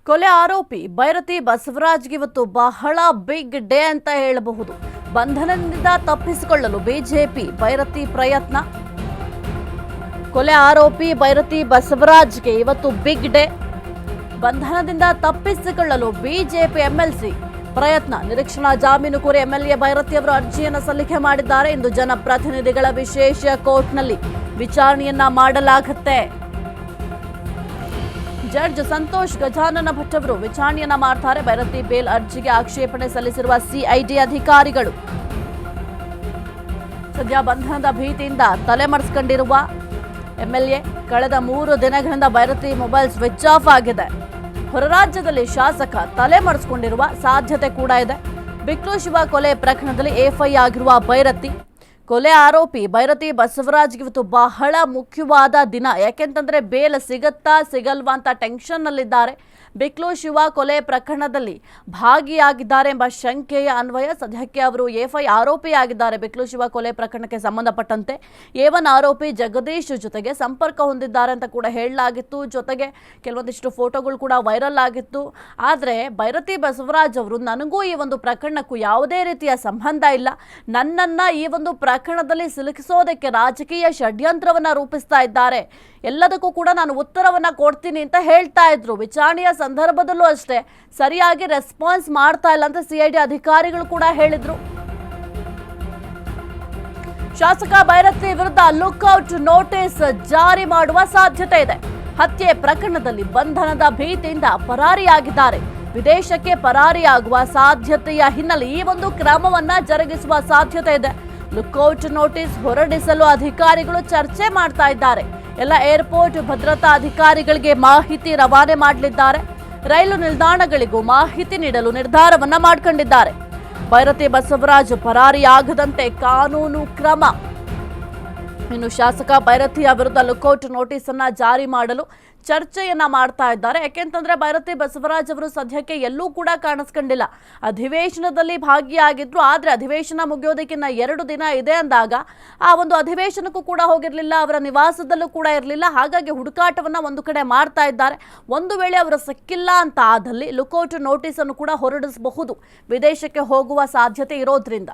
ಕೊಲೆ ಆರೋಪಿ ಬೈರತಿ ಬಸವರಾಜ್ಗೆ ಇವತ್ತು ಬಹಳ ಬಿಗ್ ಡೇ ಅಂತ ಹೇಳಬಹುದು. ಬಂಧನದಿಂದ ತಪ್ಪಿಸಿಕೊಳ್ಳಲು ಬಿಜೆಪಿ ಬೈರತಿ ಪ್ರಯತ್ನ. ಕೊಲೆ ಆರೋಪಿ ಬೈರತಿ ಬಸವರಾಜ್ಗೆ ಇವತ್ತು ಬಿಗ್ ಡೇ. ಬಂಧನದಿಂದ ತಪ್ಪಿಸಿಕೊಳ್ಳಲು ಬಿಜೆಪಿ ಎಂಎಲ್ಸಿ ಪ್ರಯತ್ನ. ನಿರೀಕ್ಷಣಾ ಜಾಮೀನು ಕೋರಿ ಎಂಎಲ್ಎ ಬೈರತಿ ಅವರು ಅರ್ಜಿಯನ್ನು ಸಲ್ಲಿಕೆ ಮಾಡಿದ್ದಾರೆ. ಇಂದು ಜನಪ್ರತಿನಿಧಿಗಳ ವಿಶೇಷ ಕೋರ್ಟ್ನಲ್ಲಿ ವಿಚಾರಣೆಯನ್ನ ಮಾಡಲಾಗುತ್ತೆ. ಜಡ್ಜ್ ಸಂತೋಷ್ ಗಜಾನನ ಭಟ್ ಅವರು ವಿಚಾರಣೆಯನ್ನ ಮಾಡ್ತಾರೆ. ಬೈರತಿ ಬೇಲ್ ಅರ್ಜಿಗೆ ಆಕ್ಷೇಪಣೆ ಸಲ್ಲಿಸಿರುವ ಸಿಐಡಿ ಅಧಿಕಾರಿಗಳು ಸದ್ಯ ಬಂಧನದ ಭೀತಿಯಿಂದ ತಲೆಮರೆಸಿಕೊಂಡಿರುವ ಎಂಎಲ್ಎ ಕಳೆದ 3 ದಿನಗಳಿಂದ ಬೈರತಿ ಮೊಬೈಲ್ ಸ್ವಿಚ್ ಆಫ್ ಆಗಿದೆ. ಹೊರರಾಜ್ಯದಲ್ಲಿ ಶಾಸಕ ತಲೆಮರೆಸಿಕೊಂಡಿರುವ ಸಾಧ್ಯತೆ ಕೂಡ ಇದೆ. ಬಿಕ್ಲು ಶಿವ ಕೊಲೆ ಪ್ರಕರಣದಲ್ಲಿ ಎಫ್ಐ ಆಗಿರುವ ಬೈರತಿ ಕೊಲೆ ಆರೋಪಿ ಬೈರತಿ ಬಸವರಾಜ್ಗೆ ಇವತ್ತು ಬಹಳ ಮುಖ್ಯವಾದ ದಿನ. ಯಾಕೆಂತಂದ್ರೆ ಬೇಲ್ ಸಿಗತ್ತಾ ಸಿಗಲ್ವಾ ಅಂತ ಟೆನ್ಷನ್ನಲ್ಲಿದ್ದಾರೆ. ಬಿಕ್ಲು ಶಿವ ಕೊಲೆ ಪ್ರಕರಣದಲ್ಲಿ ಭಾಗಿಯಾಗಿದ್ದಾರೆ ಎಂಬ ಶಂಕೆಯ ಅನ್ವಯ ಸದ್ಯಕ್ಕೆ ಅವರು ಎಫ್ಐ ಆರೋಪಿಯಾಗಿದ್ದಾರೆ. ಬಿಕ್ಲು ಶಿವ ಕೊಲೆ ಪ್ರಕರಣಕ್ಕೆ ಸಂಬಂಧಪಟ್ಟಂತೆ A1 ಆರೋಪಿ ಜಗದೀಶ್ ಜೊತೆಗೆ ಸಂಪರ್ಕ ಹೊಂದಿದ್ದಾರೆ ಅಂತ ಕೂಡ ಹೇಳಲಾಗಿತ್ತು. ಜೊತೆಗೆ ಕೆಲವೊಂದಿಷ್ಟು ಫೋಟೋಗಳು ಕೂಡ ವೈರಲ್ ಆಗಿತ್ತು. ಆದರೆ ಬೈರತಿ ಬಸವರಾಜ್ ಅವರು ನನಗೂ ಈ ಒಂದು ಪ್ರಕರಣಕ್ಕೂ ಯಾವುದೇ ರೀತಿಯ ಸಂಬಂಧ ಇಲ್ಲ, ನನ್ನನ್ನ ಈ ಒಂದು ಪ್ರಕರಣದಲ್ಲಿ ಸಿಲುಕಿಸೋದಕ್ಕೆ ರಾಜಕೀಯ ಷಡ್ಯಂತ್ರವನ್ನ ರೂಪಿಸ್ತಾ ಇದ್ದಾರೆ, ಎಲ್ಲದಕ್ಕೂ ಕೂಡ ನಾನು ಉತ್ತರವನ್ನ ಕೊಡ್ತೀನಿ ಅಂತ ಹೇಳ್ತಾ ಇದ್ರು. ವಿಚಾರಣೆಯ ಸಂದರ್ಭದಲ್ಲೂ ಅಷ್ಟೇ ಸರಿಯಾಗಿ ರೆಸ್ಪಾನ್ಸ್ ಮಾಡ್ತಾ ಇಲ್ಲ ಅಂತ ಸಿಐಡಿ ಅಧಿಕಾರಿಗಳು ಕೂಡ ಹೇಳಿದ್ರು. ಶಾಸಕ ಬೈರತಿ ವಿರುದ್ಧ ಲುಕ್ಔಟ್ ನೋಟಿಸ್ ಜಾರಿ ಮಾಡುವ ಸಾಧ್ಯತೆ ಇದೆ. ಹತ್ಯೆ ಪ್ರಕರಣದಲ್ಲಿ ಬಂಧನದ ಭೀತಿಯಿಂದ ಪರಾರಿಯಾಗಿದ್ದಾರೆ. ವಿದೇಶಕ್ಕೆ ಪರಾರಿಯಾಗುವ ಸಾಧ್ಯತೆಯ ಹಿನ್ನೆಲೆ ಈ ಒಂದು ಕ್ರಮವನ್ನ ಜರುಗಿಸುವ ಸಾಧ್ಯತೆ ಇದೆ. ಲುಕ್ಔಟ್ ನೋಟಿಸ್ ಹೊರಡಿಸಲು ಅಧಿಕಾರಿಗಳು ಚರ್ಚೆ ಮಾಡ್ತಾ ಇದ್ದಾರೆ. ಎಲ್ಲ ಏರ್ಪೋರ್ಟ್ ಭದ್ರತಾ ಅಧಿಕಾರಿಗಳಿಗೆ ಮಾಹಿತಿ ರವಾನೆ ಮಾಡಲಿದ್ದಾರೆ. ರೈಲು ನಿಲ್ದಾಣಗಳಿಗೂ ಮಾಹಿತಿ ನೀಡಲು ನಿರ್ಧಾರವನ್ನ ಮಾಡಿಕೊಂಡಿದ್ದಾರೆ. ಬೈರತಿ ಬಸವರಾಜ್ ಪರಾರಿಯಾಗದಂತೆ ಕಾನೂನು ಕ್ರಮ. ಇನ್ನು ಶಾಸಕ ಬೈರತಿಯ ವಿರುದ್ಧ ಲುಕ್ಔಟ್ ನೋಟಿಸ್ ಅನ್ನ ಜಾರಿ ಮಾಡಲು ಚರ್ಚೆಯನ್ನ ಮಾಡ್ತಾ ಇದ್ದಾರೆ. ಯಾಕೆಂತಂದ್ರೆ ಬೈರತಿ ಬಸವರಾಜ್ ಅವರು ಸದ್ಯಕ್ಕೆ ಎಲ್ಲೂ ಕೂಡ ಕಾಣಿಸ್ಕೊಂಡಿಲ್ಲ. ಅಧಿವೇಶನದಲ್ಲಿ ಭಾಗಿಯಾಗಿದ್ರು, ಆದ್ರೆ ಅಧಿವೇಶನ ಮುಗಿಯೋದಕ್ಕಿಂತ 2 ದಿನ ಇದೆ ಅಂದಾಗ ಆ ಒಂದು ಅಧಿವೇಶನಕ್ಕೂ ಕೂಡ ಹೋಗಿರ್ಲಿಲ್ಲ, ಅವರ ನಿವಾಸದಲ್ಲೂ ಕೂಡ ಇರಲಿಲ್ಲ. ಹಾಗಾಗಿ ಹುಡುಕಾಟವನ್ನ ಒಂದು ಕಡೆ ಮಾಡ್ತಾ ಇದ್ದಾರೆ. ಒಂದು ವೇಳೆ ಅವರು ಸಿಕ್ಕಿಲ್ಲ ಅಂತ ಆದಲ್ಲಿ ಲುಕ್ಔಟ್ ನೋಟಿಸ್ ಅನ್ನು ಕೂಡ ಹೊರಡಿಸಬಹುದು, ವಿದೇಶಕ್ಕೆ ಹೋಗುವ ಸಾಧ್ಯತೆ ಇರೋದ್ರಿಂದ.